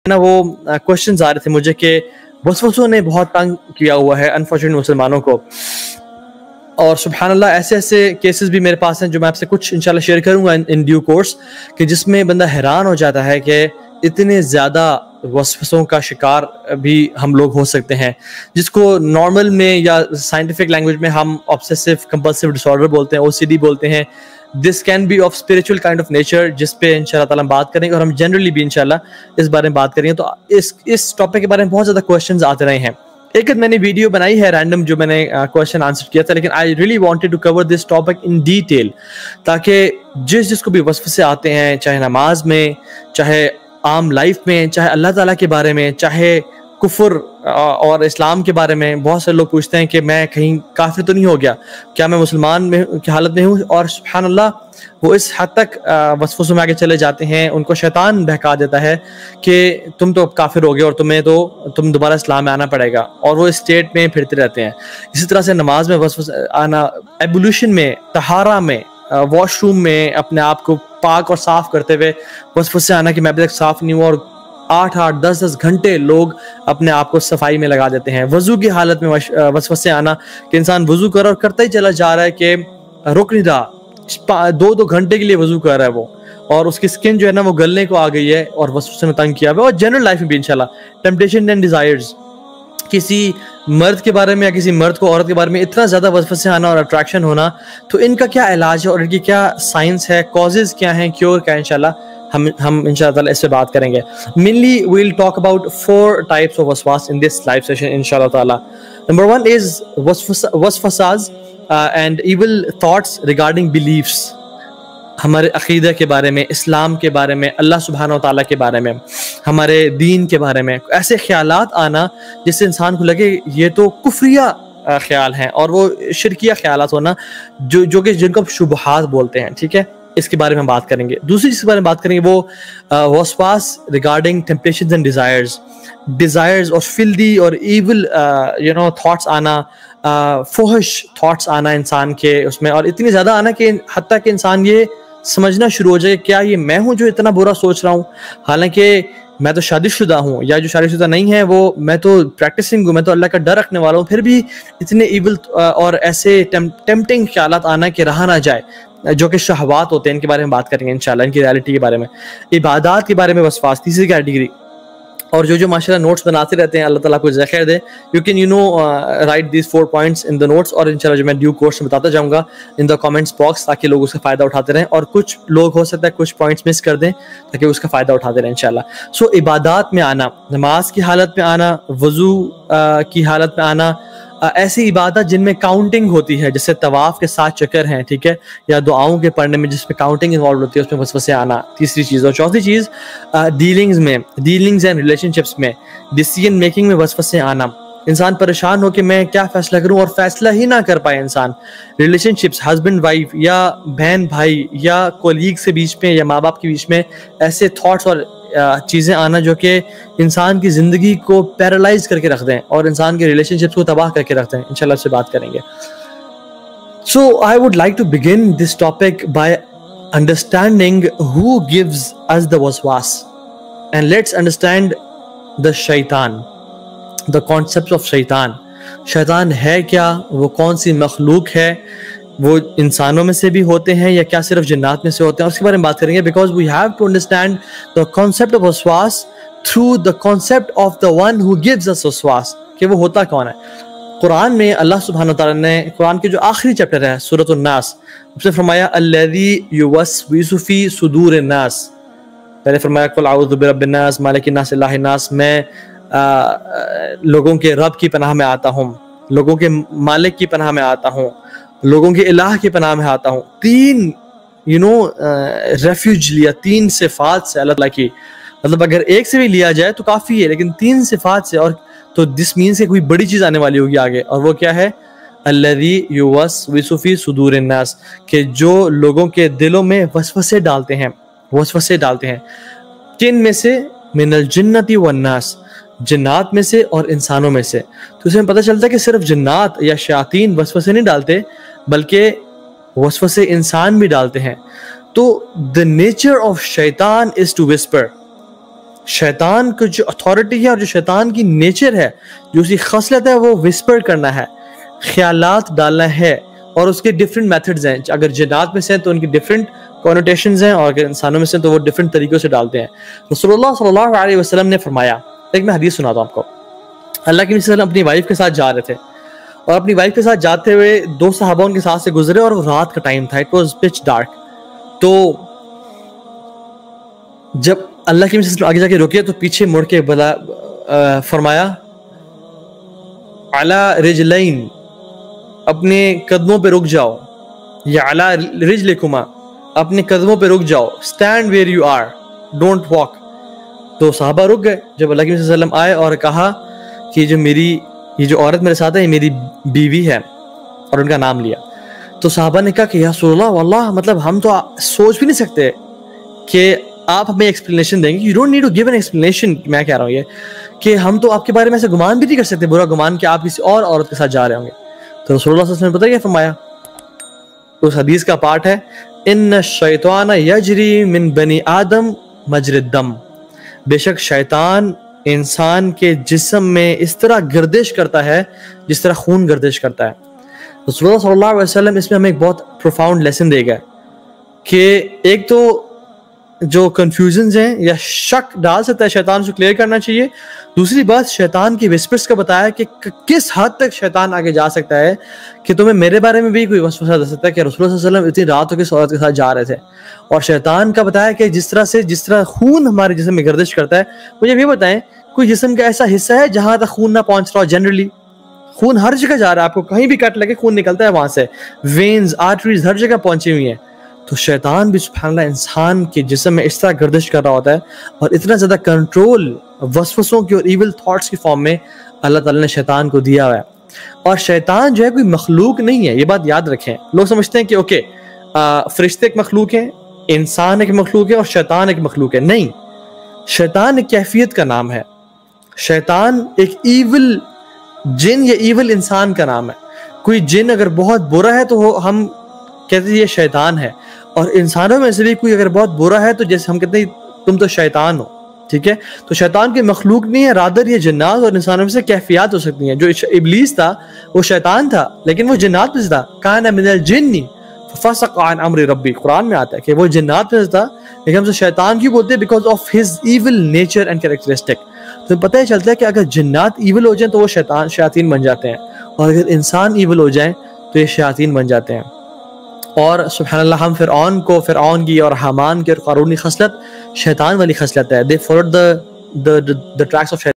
نا وہ کوشچنز آ رہے تھے مجھے کہ وسوسوں نے بہت تنگ کیا ہوا ہے انفارچونیٹ مسلمانوں کو، اور سبحان اللہ ایسے ایسے کیسز بھی میرے پاس ہیں جو میں آپ سے کچھ انشاءاللہ شیئر کروں گا ان ڈیو کورس، کہ جس میں بندہ حیران ہو جاتا ہے کہ اتنے زیادہ وسوسوں کا شکار بھی ہم لوگ ہو سکتے ہیں، جس کو نارمل میں یا سائنٹیفک لینگویج میں ہم آبسیسو کمپلسیو ڈس آرڈر بولتے ہیں، OCD بولتے ہیں۔ This can be of spiritual kind of nature, جس پہ انشاءاللہ تعالیٰ ہم بات کریں گے، اور ہم جنرلی بھی انشاءاللہ اس بارے میں بات کریں گے۔ تو اس ٹاپک کے بارے میں بہت زیادہ کویشچنز آتے رہے ہیں۔ ایک میں نے ویڈیو بنائی ہے رینڈم جو میں نے کویشچن آنسر کیا تھا، لیکن I really wanted to cover this topic in detail, تاکہ جس کو بھی وسوسے آتے ہیں، چاہے نماز میں، چاہے عام لائف میں، چاہے اللہ تعالیٰ کے بارے میں، چاہے کفر اور اسلام کے بارے میں، بہت سے لوگ پوچھتے ہیں کہ میں کہیں کافر تو نہیں ہو گیا، کیا میں مسلمان کی حالت میں ہوں؟ اور سبحان اللہ وہ اس حد تک وسوسوں میں آگے چلے جاتے ہیں، ان کو شیطان بہکا دیتا ہے کہ تم تو کافر ہو گئے اور تم دوبارہ اسلام میں آنا پڑے گا، اور وہ اسٹیٹ میں پھرتے رہتے ہیں۔ اسی طرح سے نماز میں وسوسہ آنا، ایبولیوشن میں، طہارہ میں، واش روم میں اپنے آپ کو پاک اور صاف کرتے ہوئے وسوسے آنا کہ میں ابھی تک صاف نہیں ہوں، اور 8 10 گھنٹے لوگ اپنے آپ کو صفائی میں لگا دیتے ہیں۔ وضو کی حالت میں وسوسے آنا کہ انسان وضو کر اور کرتا ہی چلا جا رہا ہے کہ رک نہیں رہا، 2 گھنٹے کے لیے وضو کر رہا ہے وہ، اور اس کی سکن جو ہے نا وہ گلنے کو آ گئی ہے اور وسوسے میں تنگ کیا ہوا ہے۔ اور جنرل لائف میں بھی انشاءاللہ ٹیمپٹیشن اینڈ ڈیزائرز، کسی مرد کے بارے میں یا کسی مرد کو عورت کے بارے میں اتنا زیادہ وسوسے آنا اور اٹریکشن ہونا، تو ان کا کیا علاج ہے اور ان کی کیا سائنس ہے، کازز کیا ہیں، کیور کیا ہے، انشاءاللہ ہم انشاءاللہ تعالیٰ اس پہ بات کریں گے۔ Mainly we will talk about 4 types of وسواس in this live session انشاءاللہ تعالیٰ۔ Number 1 is وسوساز and evil thoughts regarding beliefs، ہمارے عقیدہ کے بارے میں، اسلام کے بارے میں، اللہ سبحانہ و تعالیٰ کے بارے میں، ہمارے دین کے بارے میں ایسے خیالات آنا جس سے انسان کو لگے یہ تو کفریہ خیال ہیں، اور وہ شرکیہ خیالات ہونا جو کہ جن کو شبہات بولتے ہیں، ٹھیک ہے، اس کے بارے میں ہم بات کریں گے۔ دوسری چیز کے بارے میں بات کریں گے وہ وسواس ریگارڈنگ ٹیمپٹیشنز اینڈ ڈیزائرز اور فلدی اور ایول تھاٹس آنا، فحش تھاٹس آنا انسان کے اس میں، اور اتنی زیادہ آنا کہ حتیٰ کہ انسان یہ سمجھنا شروع ہو جائے کیا یہ میں ہوں جو اتنا برا سوچ رہا ہوں، حالانکہ میں تو شادی شدہ ہوں، یا جو شادی شدہ نہیں ہے وہ میں تو پریکٹسنگ ہوں، میں تو اللہ کا ڈر رکھنے والا ہوں، پھر بھی اتنے ایول اور ایسے ٹیمپٹنگ خیالات آنا کہ رہا نہ جائے، جو کہ شہوات ہوتے ہیں، ان کے بارے میں بات کریں گے انشاءاللہ، ان کی ریالٹی کے بارے میں۔ عبادات کے بارے میں وسواس، تیسری کیٹیگری، اور جو ماشاءاللہ نوٹس بناتے رہتے ہیں، اللہ تعالیٰ کو جزائے خیر دے، you can write these 4 points in the notes, اور انشاءاللہ جو میں ڈیو کورس میں بتاتا جاؤں گا ان دا کمنٹس باکس، تاکہ لوگ اس کا فائدہ اٹھاتے رہیں، اور کچھ لوگ ہو سکتا ہے کچھ پوائنٹس مس کر دیں تاکہ اس کا فائدہ اٹھاتے رہیں انشاءاللہ۔ سو عبادات میں آنا، نماز کی حالت میں آنا، وضو کی حالت میں آنا، ایسی عبادت جن میں کاؤنٹنگ ہوتی ہے، جیسے طواف کے 7 چکر ہیں، ٹھیک ہے، یا دعاؤں کے پڑھنے میں جس میں کاؤنٹنگ انوالو ہوتی ہے، اس میں وسوسے آنا، تیسری چیز۔ اور چوتھی چیز ڈیلنگز اینڈ ریلیشن شپس میں، ڈیسیژن میکنگ میں وسوسے آنا، انسان پریشان ہو کہ میں کیا فیصلہ کروں اور فیصلہ ہی نہ کر پائے انسان۔ ریلیشن شپس، ہسبینڈ وائف یا بہن بھائی یا کولیگ سے بیچ میں یا ماں باپ کے بیچ میں، ایسے تھاٹس اور چیزیں آنا جو کہ انسان کی زندگی کو پیرالائز کر کے رکھ دیں اور انسان کے ریلیشن شپس کو تباہ کر کے رکھ دیں، انشاءاللہ اس سے بات کریں گے۔ So I would like to begin this topic by understanding who gives us the waswas, and let's understand the shaitan, the concepts of shaitan. شیطان ہے کیا، وہ کون سی مخلوق ہے، وہ انسانوں میں سے بھی ہوتے ہیں یا کیا صرف جنات میں سے ہوتے ہیں، اس کے بارے میں بات کریں گے، because we have to understand the concept of waswas through the concept of the one who gives us waswas، کہ وہ ہوتا کون ہے۔ قرآن میں اللہ سبحانہ وتعالیٰ نے قرآن کے جو آخری چیپٹر ہے سورۃ الناس، اس میں فرمایا الذی یوسوس فی صدور الناس، پہلے فرمایا قل اعوذ برب الناس مالک الناس الہ الناس، میں لوگوں کے رب کی پناہ میں آتا ہوں، لوگوں کے مالک کی پناہ میں آتا ہوں، لوگوں کے الہ کی پناہ میں آتا ہوں۔ 3 ریفیوج لیا، 3 صفات سے اللہ تعالیٰ کی، مطلب اگر ایک سے بھی لیا جائے تو کافی ہے، لیکن 3 صفات سے، اور تو دس مینس کہ کوئی بڑی چیز آنے والی ہوگی آگے، اور وہ کیا ہے؟ الذی یوسوس فی صدور الناس، کہ جو لوگوں کے دلوں میں وسوسے ڈالتے ہیں۔ کن میں سے؟ من الجنۃ والناس، جنات میں سے اور انسانوں میں سے۔ تو اس میں پتہ چلتا ہے کہ صرف جنات یا شیاطین وسوسے نہیں ڈالتے، بلکہ وسوسے انسان بھی ڈالتے ہیں۔ تو the nature of shaitan is to whisper، شیطان کو جو اتھارٹی ہے اور جو شیطان کی نیچر ہے، جو اسی خصلت ہے، وہ وسپر کرنا ہے، خیالات ڈالنا ہے، اور اس کے ڈفرینٹ میتھڈز ہیں. اگر جنات میں سے ہیں تو ان کی ڈفرینٹ کونوٹیشنز ہیں، اور اگر انسانوں میں سے تو وہ ڈفرینٹ طریقوں سے ڈالتے ہیں. رسول اللہ صلی اللہ علیہ وسلم نے فرمایا، ایک میں حدیث سناتا ہوں آپ کو. اللہ کے نبی صلی اللہ علیہ وسلم اپنی وائف کے ساتھ جا رہے تھے، اور اپنی وائف کے ساتھ جاتے ہوئے دو صحابہ ان کے ساتھ سے گزرے، اور وہ رات کا ٹائم تھا، اٹ واز پچ ڈارک. تو جب اللہ کے نبی صلی اللہ علیہ وسلم آگے جا کے رکے تو پیچھے مڑ کے فرمایا علی رجلین، اپنے قدموں پہ رک جاؤ، یا علی رجلکما، اپنے قدموں پہ رک جاؤ، stand where you are, don't walk. تو صحابہ رک گئے. جب اللہ کے نبی صلی اللہ علیہ وسلم آئے اور کہا کہ یہ جو عورت میرے ساتھ ہے یہ میری بیوی ہے، اور ان کا نام لیا، تو صحابہ نے کہا کہ یا رسول اللہ واللہ، مطلب ہم تو سوچ بھی نہیں سکتے کہ آپ ہمیں ایکسپلینیشن دیں گے. You don't need to give an explanation. میں کہہ رہا ہوں یہ کہ ہم تو آپ کے بارے میں ایسے گمان بھی نہیں کر سکتے، برا گمان، کہ آپ کسی اور عورت کے ساتھ جا رہے ہوں گے. تو رسول اللہ صلی اللہ علیہ وسلم نے پتہ کیا فرمایا؟ اس حدیث کا پارٹ ہے ان الشیطان یجری من بنی آدم مجری الدم، بے شک شیطان انسان کے جسم میں اس طرح گردش کرتا ہے جس طرح خون گردش کرتا ہے. رسول اللہ صلی اللہ علیہ وسلم اس میں ہمیں ایک بہت پروفاؤنڈ لیسن دے گا کہ ایک تو جو کنفیوژنز ہیں یا شک ڈال سکتا ہے شیطان، سے کلیئر کرنا چاہیے. دوسری بات، شیطان کی وسپرز کا بتایا کہ کس حد تک شیطان آگے جا سکتا ہے کہ تمہیں میرے بارے میں بھی کوئی وسوسہ دے سکتا ہے کہ رسول اللہ صلی اللہ علیہ وسلم اتنی رات کو کس عورت کے ساتھ جا رہے تھے. اور شیطان کا بتایا کہ جس طرح خون ہمارے جسم میں گردش کرتا ہے. مجھے یہ بتائیں، کوئی جسم کا ایسا حصہ ہے جہاں تک خون نہ پہنچ رہا ہو؟ جنرلی خون ہر جگہ جا رہا ہے، آپ کو کہیں بھی کٹ لگے خون نکلتا ہے وہاں سے، وینز، آرٹریز ہر جگہ پہنچی ہوئی ہیں. تو شیطان بھی سبحان اللہ انسان کے جسم میں اس طرح گردش کر رہا ہوتا ہے، اور اتنا زیادہ کنٹرول وسوسوں کی اور ایول تھاٹس کی فارم میں اللہ تعالیٰ نے شیطان کو دیا ہوا ہے. اور شیطان جو ہے کوئی مخلوق نہیں ہے، یہ بات یاد رکھیں. لوگ سمجھتے ہیں کہ اوکے فرشتے ایک مخلوق ہیں، انسان ایک مخلوق ہے، اور شیطان ایک مخلوق ہے. نہیں، شیطان ایک کیفیت کا نام ہے. شیطان ایک ایول جن یا ایول انسان کا نام ہے. کوئی جن اگر بہت برا ہے تو ہم کہتے ہیں یہ شیطان ہے، اور انسانوں میں سے بھی کوئی اگر بہت برا ہے تو جیسے ہم کہتے ہیں تم تو شیطان ہو. ٹھیک ہے، تو شیطان کی مخلوق نہیں ہے، رادر یہ جنات اور انسانوں میں سے کیفیات ہو سکتی ہیں. جو ابلیس تھا وہ شیطان تھا لیکن وہ جنات میں سے تھا. کان من الجن ففسق عن امر ربی، قرآن میں آتا ہے کہ وہ جنات میں سے تھا، لیکن ہم سے شیطان کیوں بولتے ہیں؟ Because of his evil nature and characteristic. تو پتہ ہی چلتا ہے کہ اگر جنات ایول ہو جائیں تو وہ شیاطین بن جاتے ہیں، اور اگر انسان ایول ہو جائیں تو یہ شیاطین بن جاتے ہیں. اور سبحان اللہ ہم فرعون کی اور حامان کی اور قارون کی خصلت شیطان والی خصلت ہے. they followed the tracks of